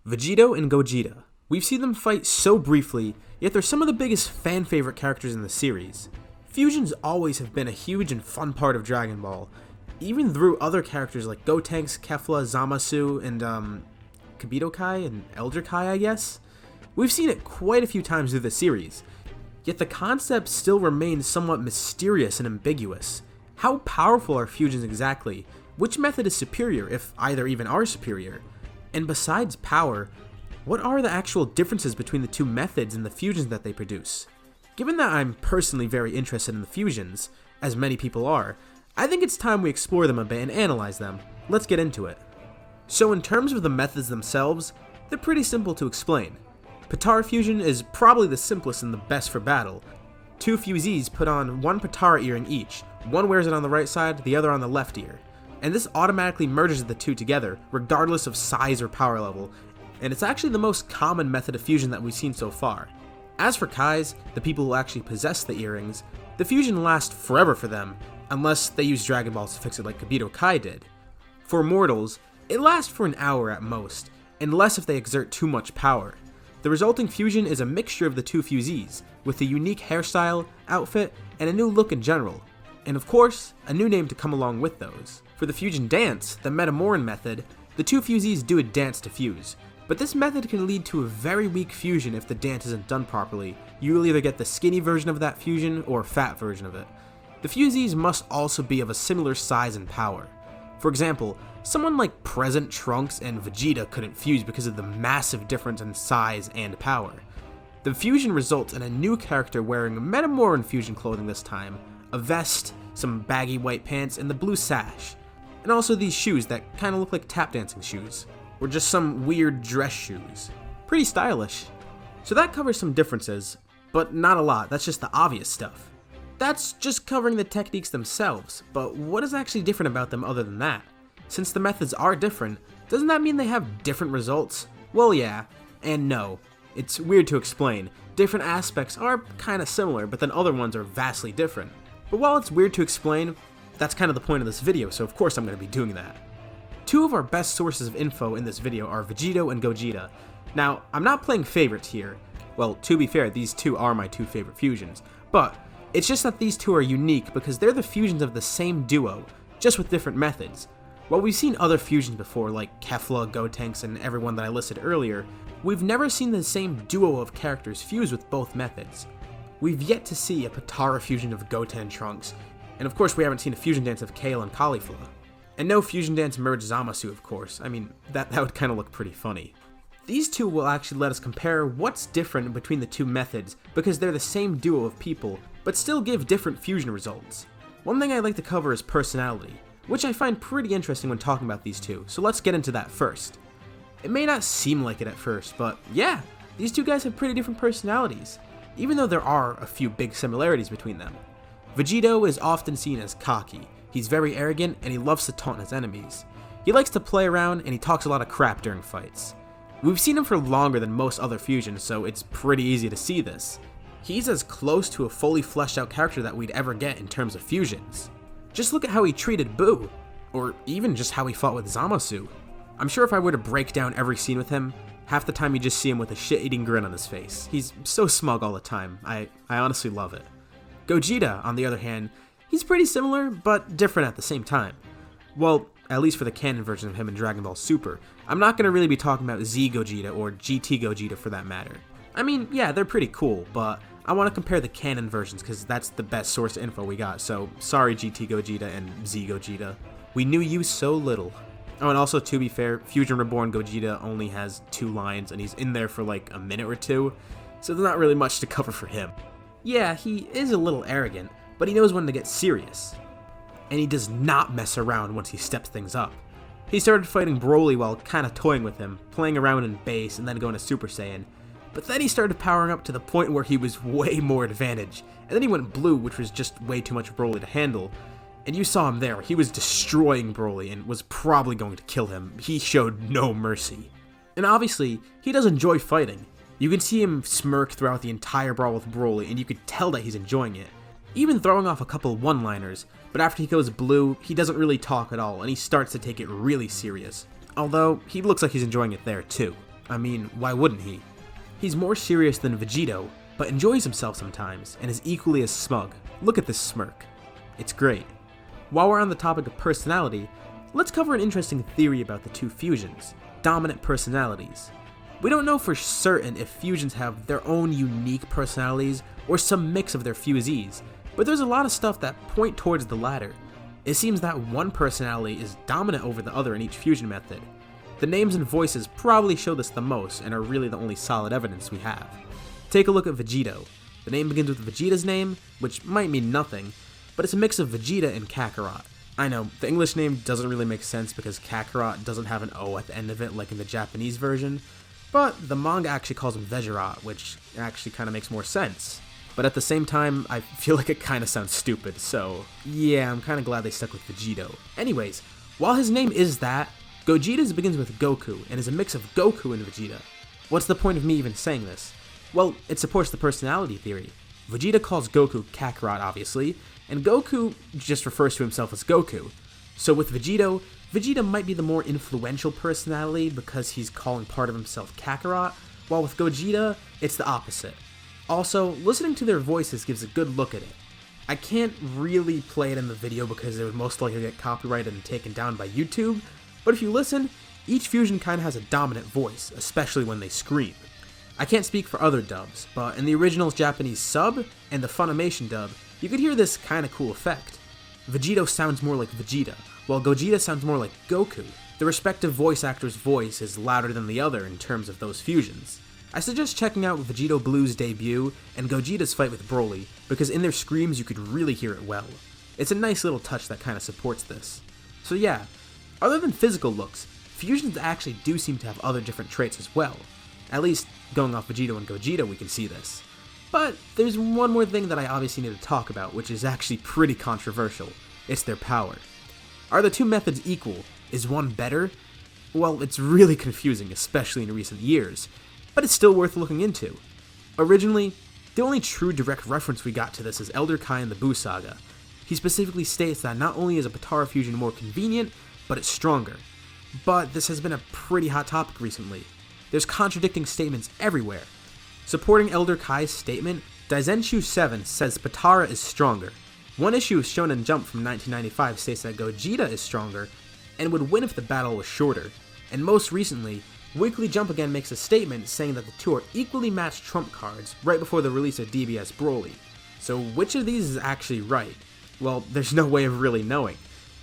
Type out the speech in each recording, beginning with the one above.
Vegeto and Gogeta. We've seen them fight so briefly, yet they're some of the biggest fan favorite characters in the series. Fusions always have been a huge and fun part of Dragon Ball, even through other characters like Gotenks, Kefla, Zamasu, and Kibito Kai and Elder Kai, I guess? We've seen it quite a few times through the series, yet the concept still remains somewhat mysterious and ambiguous. How powerful are fusions exactly? Which method is superior, if either even are superior? And besides power, what are the actual differences between the two methods and the fusions that they produce? Given that I'm personally very interested in the fusions, as many people are, I think it's time we explore them a bit and analyze them. Let's get into it. So in terms of the methods themselves, they're pretty simple to explain. Potara fusion is probably the simplest and the best for battle. Two fusees put on one Potara earring each, one wears it on the right side, the other on the left ear. And this automatically merges the two together, regardless of size or power level, and it's actually the most common method of fusion that we've seen so far. As for Kais, the people who actually possess the earrings, the fusion lasts forever for them, unless they use Dragon Balls to fix it like Kibito Kai did. For mortals, it lasts for an hour at most, unless if they exert too much power. The resulting fusion is a mixture of the two fusees, with a unique hairstyle, outfit, and a new look in general. And of course, a new name to come along with those. For the fusion dance, the Metamoran method, the two fusees do a dance to fuse, but this method can lead to a very weak fusion if the dance isn't done properly. You'll either get the skinny version of that fusion or a fat version of it. The fusees must also be of a similar size and power. For example, someone like present Trunks and Vegeta couldn't fuse because of the massive difference in size and power. The fusion results in a new character wearing Metamoran fusion clothing this time, a vest, some baggy white pants, and the blue sash. And also these shoes that kinda look like tap dancing shoes, or just some weird dress shoes. Pretty stylish. So that covers some differences, but not a lot, that's just the obvious stuff. That's just covering the techniques themselves, but what is actually different about them other than that? Since the methods are different, doesn't that mean they have different results? Well, yeah, and no. It's weird to explain. Different aspects are kinda similar, but then other ones are vastly different. But while it's weird to explain, that's kind of the point of this video, so of course I'm going to be doing that. Two of our best sources of info in this video are Vegeto and Gogeta. Now, I'm not playing favorites here. Well, to be fair, these two are my two favorite fusions, but it's just that these two are unique because they're the fusions of the same duo, just with different methods. While we've seen other fusions before, like Kefla, Gotenks, and everyone that I listed earlier, we've never seen the same duo of characters fuse with both methods. We've yet to see a Potara fusion of Goten and Trunks, and of course we haven't seen a fusion dance of Kale and Caulifla. And no fusion dance merge Zamasu, of course. I mean, that would kind of look pretty funny. These two will actually let us compare what's different between the two methods, because they're the same duo of people, but still give different fusion results. One thing I'd like to cover is personality, which I find pretty interesting when talking about these two, so let's get into that first. It may not seem like it at first, but yeah, these two guys have pretty different personalities, even though there are a few big similarities between them. Vegeto is often seen as cocky. He's very arrogant and he loves to taunt his enemies. He likes to play around and he talks a lot of crap during fights. We've seen him for longer than most other fusions, so it's pretty easy to see this. He's as close to a fully fleshed out character that we'd ever get in terms of fusions. Just look at how he treated Boo, or even just how he fought with Zamasu. I'm sure if I were to break down every scene with him, half the time you just see him with a shit-eating grin on his face. He's so smug all the time. I honestly love it. Gogeta, on the other hand, he's pretty similar, but different at the same time. Well, at least for the canon version of him in Dragon Ball Super. I'm not going to really be talking about Z Gogeta or GT Gogeta for that matter. I mean, yeah, they're pretty cool, but I want to compare the canon versions because that's the best source of info we got, so sorry GT Gogeta and Z Gogeta. We knew you so little. Oh, and also, to be fair, Fusion Reborn Gogeta only has 2 lines, and he's in there for like a minute or two, so there's not really much to cover for him. Yeah, he is a little arrogant, but he knows when to get serious. And he does not mess around once he steps things up. He started fighting Broly while kinda toying with him, playing around in base and then going to Super Saiyan. But then he started powering up to the point where he was way more advantage, and then he went blue, which was just way too much Broly to handle. And you saw him there, he was destroying Broly and was probably going to kill him. He showed no mercy. And obviously, he does enjoy fighting. You can see him smirk throughout the entire brawl with Broly, and you could tell that he's enjoying it. Even throwing off a couple one-liners, but after he goes blue, he doesn't really talk at all, and he starts to take it really serious. Although, he looks like he's enjoying it there too. I mean, why wouldn't he? He's more serious than Vegeto, but enjoys himself sometimes, and is equally as smug. Look at this smirk. It's great. While we're on the topic of personality, let's cover an interesting theory about the two fusions: dominant personalities. We don't know for certain if fusions have their own unique personalities or some mix of their fusees, but there's a lot of stuff that point towards the latter. It seems that one personality is dominant over the other in each fusion method. The names and voices probably show this the most and are really the only solid evidence we have. Take a look at Vegeto. The name begins with Vegeta's name, which might mean nothing, but it's a mix of Vegeta and Kakarot. I know, the English name doesn't really make sense because Kakarot doesn't have an O at the end of it like in the Japanese version, but the manga actually calls him Vegerot, which actually kind of makes more sense. But at the same time, I feel like it kind of sounds stupid, so yeah, I'm kind of glad they stuck with Vegeto. Anyways, while his name is that, Gogeta's begins with Goku and is a mix of Goku and Vegeta. What's the point of me even saying this? Well, it supports the personality theory. Vegeta calls Goku Kakarot, obviously, and Goku just refers to himself as Goku. So with Vegeto, Vegeta might be the more influential personality because he's calling part of himself Kakarot, while with Gogeta, it's the opposite. Also, listening to their voices gives a good look at it. I can't really play it in the video because it would most likely get copyrighted and taken down by YouTube, but if you listen, each fusion kind of has a dominant voice, especially when they scream. I can't speak for other dubs, but in the original Japanese sub and the Funimation dub, you could hear this kind of cool effect. Vegeto sounds more like Vegeta, while Gogeta sounds more like Goku. The respective voice actor's voice is louder than the other in terms of those fusions. I suggest checking out Vegeto Blue's debut and Gogeta's fight with Broly, because in their screams you could really hear it well. It's a nice little touch that kind of supports this. So yeah, other than physical looks, fusions actually do seem to have other different traits as well. At least, going off Vegeto and Gogeta, we can see this. But there's one more thing that I obviously need to talk about, which is actually pretty controversial. It's their power. Are the two methods equal? Is one better? Well, it's really confusing, especially in recent years, but it's still worth looking into. Originally, the only true direct reference we got to this is Elder Kai in the Buu Saga. He specifically states that not only is a Potara fusion more convenient, but it's stronger. But this has been a pretty hot topic recently. There's contradicting statements everywhere. Supporting Elder Kai's statement, Daizenshu 7 says Potara is stronger. One issue Shonen Jump from 1995 states that Gogeta is stronger and would win if the battle was shorter. And most recently, Weekly Jump again makes a statement saying that the two are equally matched trump cards right before the release of DBS Broly. So which of these is actually right? Well, there's no way of really knowing.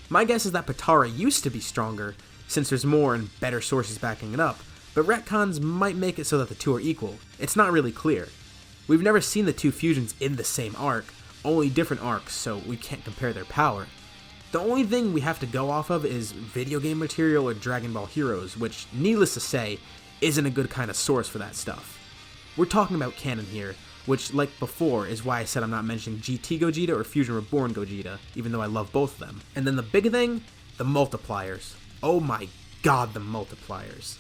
My guess is that Potara used to be stronger, since there's more and better sources backing it up, but retcons might make it so that the two are equal. It's not really clear. We've never seen the two fusions in the same arc, only different arcs, so we can't compare their power. The only thing we have to go off of is video game material or Dragon Ball Heroes, which, needless to say, isn't a good kind of source for that stuff. We're talking about canon here, which, like before, is why I said I'm not mentioning GT Gogeta or Fusion Reborn Gogeta, even though I love both of them. And then the big thing, the multipliers. Oh my god, the multipliers.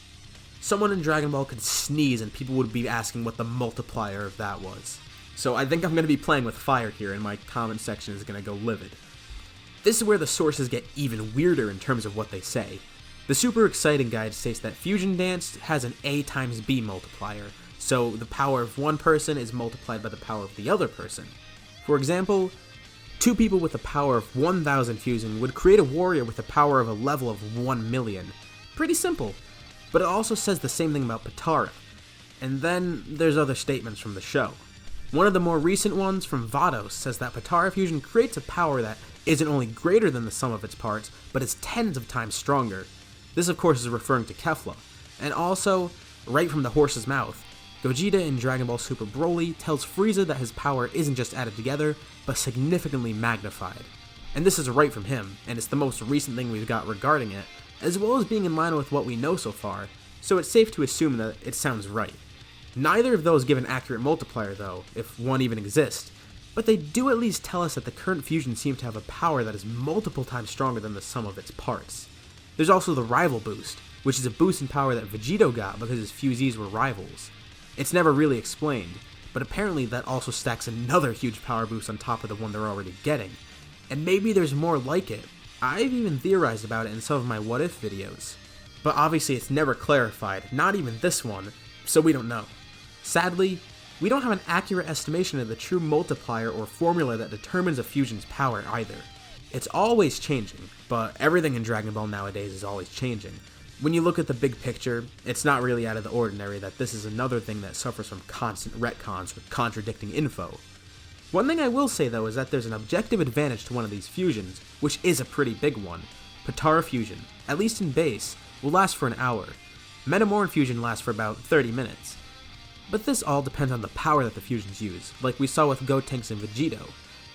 Someone in Dragon Ball could sneeze and people would be asking what the multiplier of that was. So I think I'm going to be playing with fire here and my comment section is going to go livid. This is where the sources get even weirder in terms of what they say. The Super Exciting Guide states that Fusion Dance has an A times B multiplier, so the power of one person is multiplied by the power of the other person. For example, two people with a power of 1,000 fusion would create a warrior with a power of a level of 1 million. Pretty simple. But it also says the same thing about Potara. And then there's other statements from the show. One of the more recent ones from Vados says that Potara fusion creates a power that isn't only greater than the sum of its parts, but is tens of times stronger. This of course is referring to Kefla. And also, right from the horse's mouth, Gogeta in Dragon Ball Super Broly tells Frieza that his power isn't just added together, but significantly magnified. And this is right from him, and it's the most recent thing we've got regarding it, as well as being in line with what we know so far, so it's safe to assume that it sounds right. Neither of those give an accurate multiplier though, if one even exists, but they do at least tell us that the current fusion seems to have a power that is multiple times stronger than the sum of its parts. There's also the rival boost, which is a boost in power that Vegeto got because his fusees were rivals. It's never really explained, but apparently that also stacks another huge power boost on top of the one they're already getting. And maybe there's more like it. I've even theorized about it in some of my what if videos. but obviously it's never clarified, not even this one, so we don't know. Sadly, we don't have an accurate estimation of the true multiplier or formula that determines a fusion's power either. It's always changing, but everything in Dragon Ball nowadays is always changing. When you look at the big picture, it's not really out of the ordinary that this is another thing that suffers from constant retcons with contradicting info. One thing I will say though is that there's an objective advantage to one of these fusions, which is a pretty big one. Potara fusion, at least in base, will last for an hour. Metamoran fusion lasts for about 30 minutes. But this all depends on the power that the fusions use, like we saw with Gotenks and Vegeto.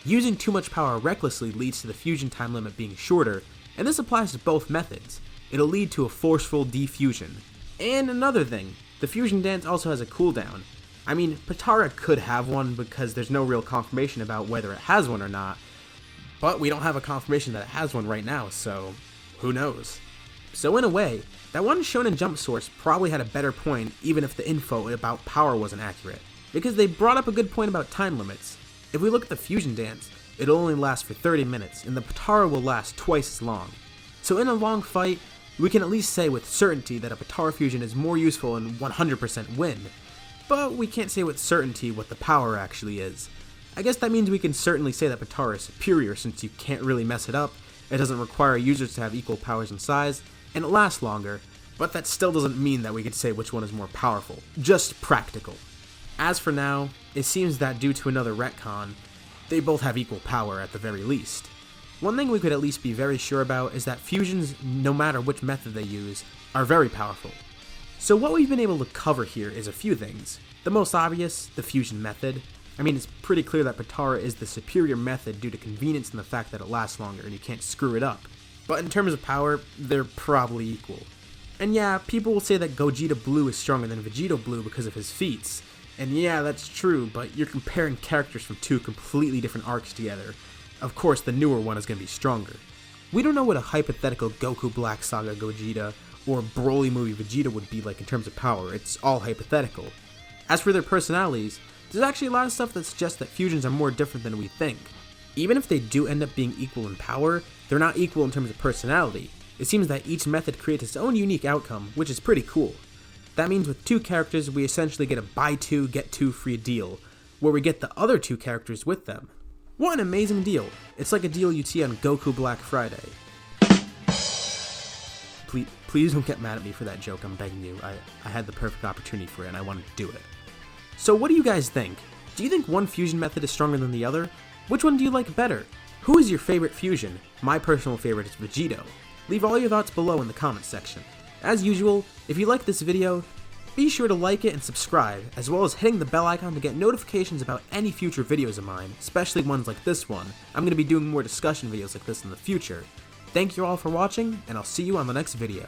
Using too much power recklessly leads to the fusion time limit being shorter, and this applies to both methods. It'll lead to a forceful defusion. And another thing, the fusion dance also has a cooldown. I mean, Potara could have one because there's no real confirmation about whether it has one or not, but we don't have a confirmation that it has one right now, so who knows? So in a way, that one Shonen Jump source probably had a better point even if the info about power wasn't accurate, because they brought up a good point about time limits. If we look at the fusion dance, it'll only last for 30 minutes, and the Potara will last twice as long. So in a long fight, we can at least say with certainty that a Potara fusion is more useful and 100% win, but we can't say with certainty what the power actually is. I guess that means we can certainly say that Potara is superior since you can't really mess it up, it doesn't require users to have equal powers and size, and it lasts longer, but that still doesn't mean that we could say which one is more powerful, just practical. As for now, it seems that due to another retcon, they both have equal power at the very least. One thing we could at least be very sure about is that fusions, no matter which method they use, are very powerful. So what we've been able to cover here is a few things. The most obvious, the fusion method. I mean, it's pretty clear that Potara is the superior method due to convenience and the fact that it lasts longer and you can't screw it up. But in terms of power, they're probably equal. And yeah, people will say that Gogeta Blue is stronger than Vegeto Blue because of his feats. And yeah, that's true, but you're comparing characters from two completely different arcs together. Of course, the newer one is going to be stronger. We don't know what a hypothetical Goku Black Saga Gogeta or Broly movie Vegeta would be like in terms of power, it's all hypothetical. As for their personalities, there's actually a lot of stuff that suggests that fusions are more different than we think. Even if they do end up being equal in power, they're not equal in terms of personality. It seems that each method creates its own unique outcome, which is pretty cool. That means with two characters, we essentially get a buy two, get two free deal, where we get the other two characters with them. What an amazing deal. It's like a deal you'd see on Goku Black Friday. Please don't get mad at me for that joke, I'm begging you. I had the perfect opportunity for it and I wanted to do it. So what do you guys think? Do you think one fusion method is stronger than the other? Which one do you like better? Who is your favorite fusion? My personal favorite is Vegeto. Leave all your thoughts below in the comments section. As usual, if you like this video, be sure to like it and subscribe, as well as hitting the bell icon to get notifications about any future videos of mine, especially ones like this one. I'm going to be doing more discussion videos like this in the future. Thank you all for watching, and I'll see you on the next video.